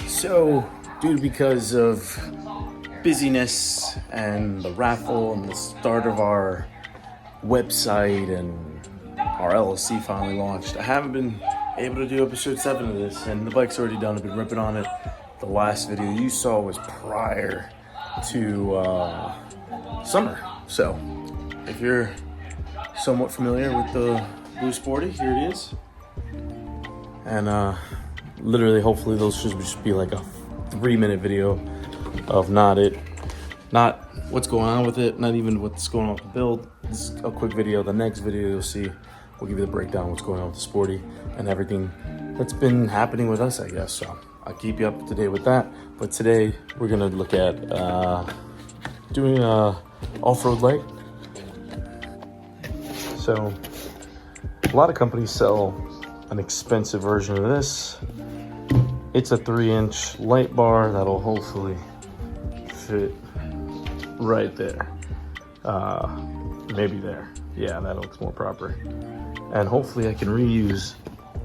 So, dude, because of busyness and the raffle and the start of our website and our LLC finally launched, I haven't been able to do episode 7 of this, and the bike's already done. I've been ripping on it. The last video you saw was prior to summer. So, if you're somewhat familiar with the Blue Sporty, here it is. And literally, hopefully those should just be like a 3-minute video of not what's going on with it, not even what's going on with the build. This is a quick video. The next video you'll see, we'll give you the breakdown of what's going on with the Sporty and everything that's been happening with us, I guess. So I'll keep you up to date with that. But today we're gonna look at doing a off-road light. So a lot of companies sell an expensive version of this. It's a 3-inch light bar that'll hopefully fit right there. Maybe there. Yeah, that looks more proper. And hopefully I can reuse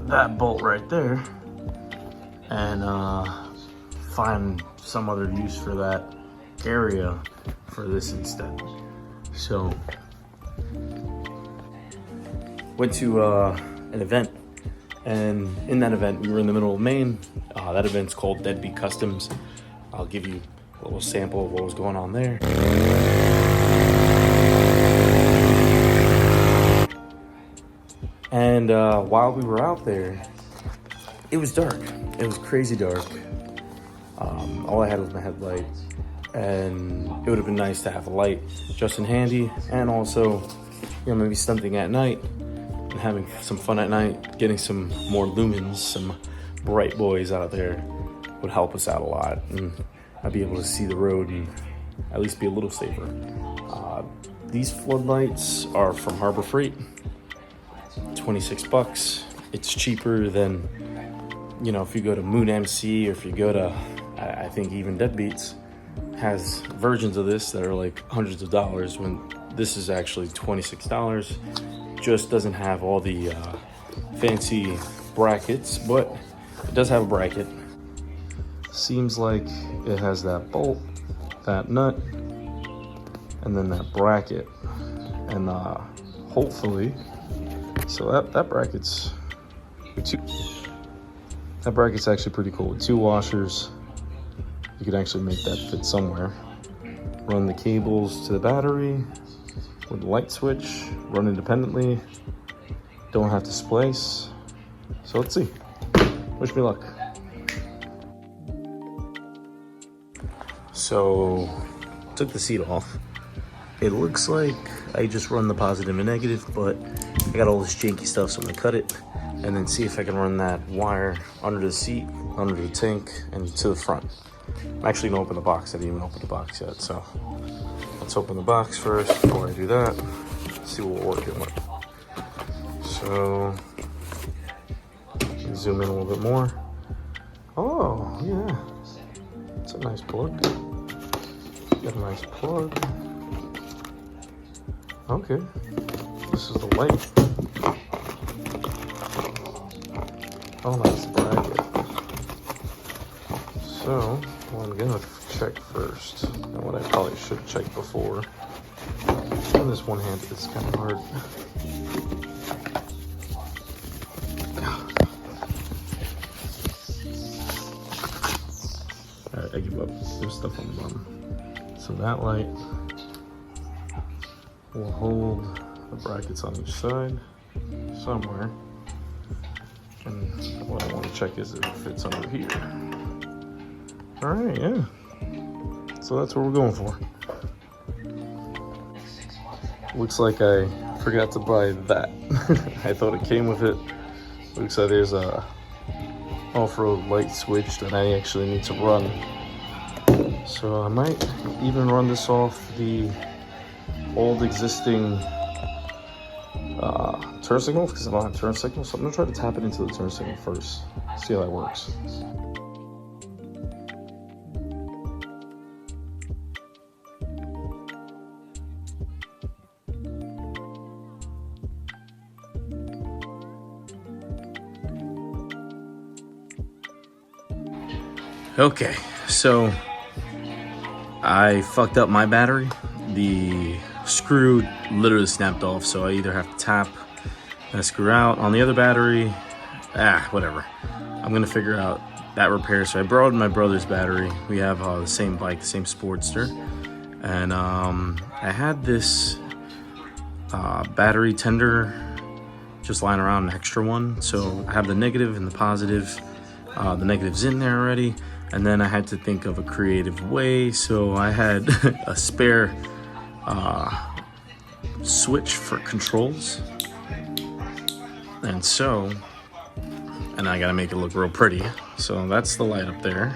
that bolt right there and find some other use for that area for this instead. So, went to an event. And in that event, we were in the middle of Maine. That event's called Deadbeat Customs. I'll give you a little sample of what was going on there. And while we were out there, it was dark. It was crazy dark. All I had was my headlight. And it would have been nice to have a light just in handy. And also, maybe something at night. And having some fun at night, getting some more lumens, some bright boys out there would help us out a lot, and I'd be able to see the road and at least be a little safer. These floodlights are from Harbor Freight, $26. It's cheaper than, if you go to Moon MC or if you go to, I think even Deadbeats has versions of this that are like hundreds of dollars when this is actually $26. Just doesn't have all the fancy brackets, but it does have a bracket. Seems like it has that bolt, that nut, and then that bracket. And hopefully, so that bracket's actually pretty cool. With 2 washers, you can actually make that fit somewhere. Run the cables to the battery with the light switch, run independently, don't have to splice. So let's see. Wish me luck. So, took the seat off. It looks like I just run the positive and negative, but I got all this janky stuff, so I'm gonna cut it and then see if I can run that wire under the seat, under the tank, and to the front. I'm actually gonna open the box. I didn't even open the box yet, so let's open the box first before I do that. See what we're working with. So, zoom in a little bit more. Oh, yeah. It's a nice plug. Got a nice plug. Okay. This is the light. Oh, nice bracket. So, what I'm gonna check first, and what I probably should have checked before. On this one hand, it's kind of hard. Alright, I give up. There's stuff on the bottom. So that light will hold the brackets on each side somewhere. And what I want to check is if it fits under here. Alright, yeah. So that's what we're going for. Looks like I forgot to buy that. I thought it came with it. Looks like there's a off-road light switch that I actually need to run. So I might even run this off the old existing turn signal, because I don't have turn signal. So I'm gonna try to tap it into the turn signal first. See how that works. Okay, so I fucked up my battery. The screw literally snapped off, so I either have to tap that screw out. On the other battery, whatever. I'm gonna figure out that repair. So I borrowed my brother's battery. We have the same bike, the same Sportster, and I had this battery tender just lying around, an extra one. So I have the negative and the positive. The negative's in there already, and then I had to think of a creative way. So I had a spare switch for controls, and I gotta make it look real pretty. So that's the light up there,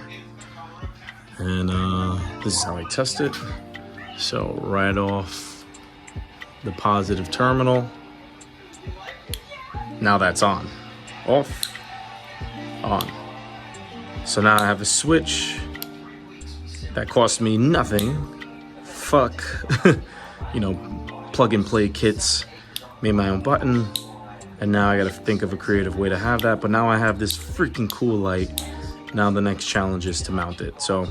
and this is how I test it. So right off the positive terminal, now that's on, off, on. So now I have a switch that cost me nothing. Fuck, plug and play kits, made my own button, and now I gotta think of a creative way to have that. But now I have this freaking cool light. Now the next challenge is to mount it. So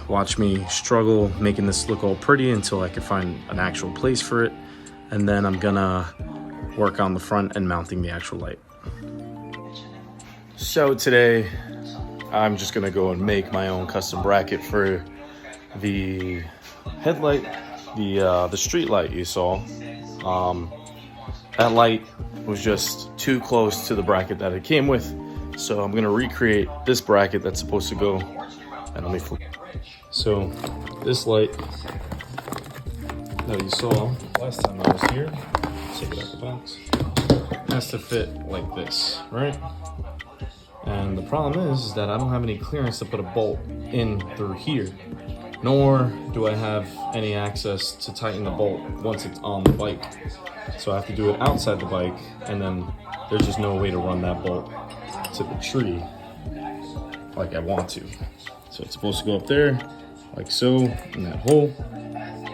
watch me struggle making this look all pretty until I can find an actual place for it, and then I'm gonna work on the front and mounting the actual light. So today I'm just gonna go and make my own custom bracket for the headlight, the street light you saw. That light was just too close to the bracket that it came with, so I'm gonna recreate this bracket that's supposed to go. And let me flip. So this light that you saw last time I was here, take it out the box, has to fit like this, right? And the problem is that I don't have any clearance to put a bolt in through here, nor do I have any access to tighten the bolt once it's on the bike. So I have to do it outside the bike, and then there's just no way to run that bolt to the tree like I want to. So it's supposed to go up there, like so, in that hole.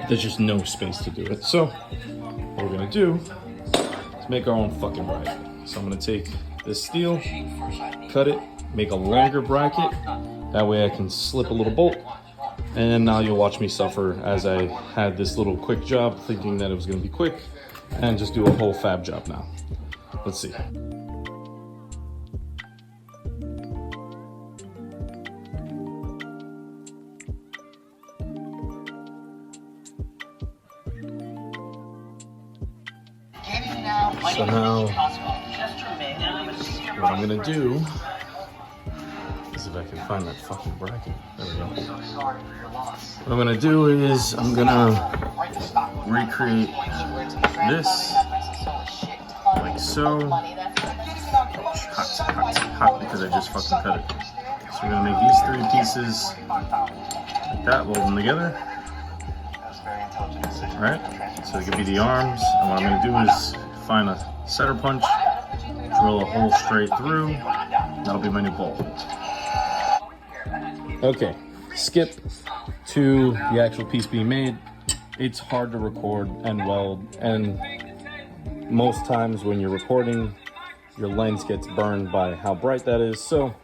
There's just no space to do it. So what we're gonna do is make our own fucking bracket. So I'm gonna take this steel, cut it, make a longer bracket. That way I can slip a little bolt. And now you'll watch me suffer as I had this little quick job thinking that it was gonna be quick, and just do a whole fab job now. Let's see. So now, what I'm gonna do is, if I can find that fucking bracket, there we go. What I'm gonna do is, I'm gonna recreate this, like so. Hot, because I just fucking cut it. So we're gonna make these three pieces like that, weld them together. Alright, so it could be the arms, and what I'm gonna do is find a center punch, drill a hole straight through. That'll be my new bolt. Okay, skip to the actual piece being made. It's hard to record and weld, and most times when you're recording, your lens gets burned by how bright that is. So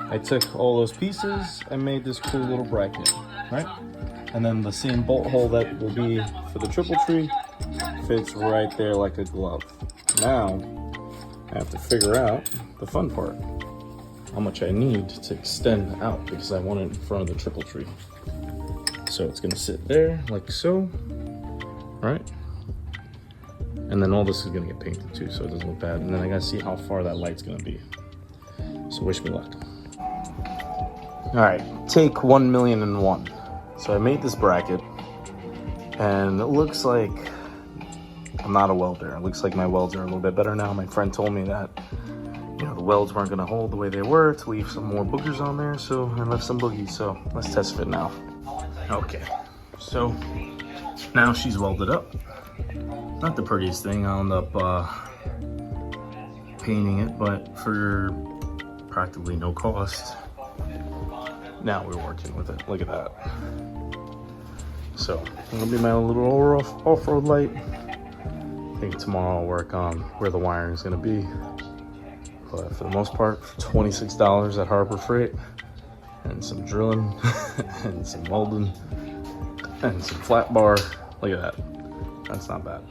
I took all those pieces and made this cool little bracket, right? And then the same bolt hole that will be for the triple tree fits right there like a glove. Now I have to figure out the fun part, how much I need to extend out, because I want it in front of the triple tree. So it's gonna sit there like so, right? And then all this is gonna get painted too, so it doesn't look bad. And then I gotta see how far that light's gonna be. So wish me luck. All right, take 1,000,001. So I made this bracket, and it looks like I'm not a welder. It looks like my welds are a little bit better now. My friend told me that, the welds weren't gonna hold the way they were, to leave some more boogers on there, so I left some boogies. So let's test fit now. Okay, so now she's welded up. Not the prettiest thing. I'll end up painting it, but for practically no cost. Now we're working with it. Look at that. So it'll be my little off-road light. I think tomorrow I'll work on where the wiring is going to be. But for the most part, for $26 at Harbor Freight, and some drilling and some molding and some flat bar. Look at that. That's not bad.